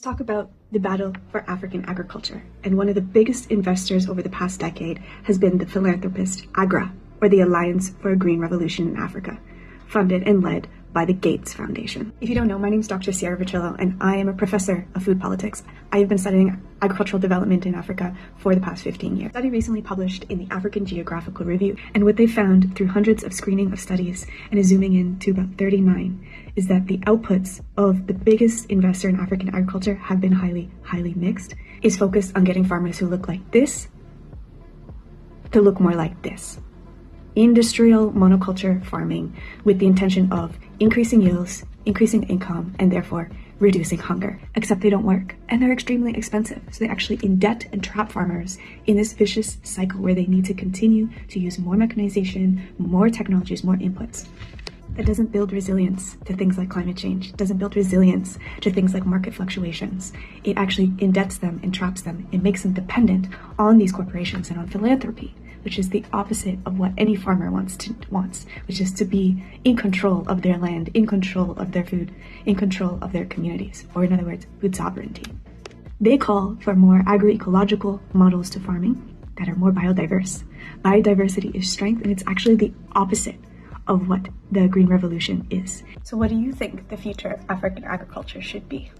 Talk about the battle for African agriculture. And one of the biggest investors over the past decade has been the philanthropist AGRA, or the Alliance for a Green Revolution in Africa, funded and led by the Gates Foundation. If you don't know, my name is Dr. Sierra Vichillo, and I am a professor of food politics. I have been studying agricultural development in Africa for the past 15 years. A study recently published in the African Geographical Review, and what they found through hundreds of screening of studies and is zooming in to about 39, is that the outputs of the biggest investor in African agriculture have been highly mixed. Is focused on getting farmers who look like this to look more like this. Industrial monoculture farming with the intention of increasing yields, increasing income, and therefore reducing hunger. Except they don't work, and they're extremely expensive. So they actually indebt and trap farmers in this vicious cycle where they need to continue to use more mechanization, more technologies, more inputs. That doesn't build resilience to things like climate change. It doesn't build resilience to things like market fluctuations. It actually indebts them and traps them. It makes them dependent on these corporations and on philanthropy, which is the opposite of what any farmer wants, which is to be in control of their land, in control of their food, in control of their communities, or in other words, food sovereignty. They call for more agroecological models to farming that are more biodiverse. Biodiversity is strength, and it's actually the opposite of what the Green Revolution is. So what do you think the future of African agriculture should be?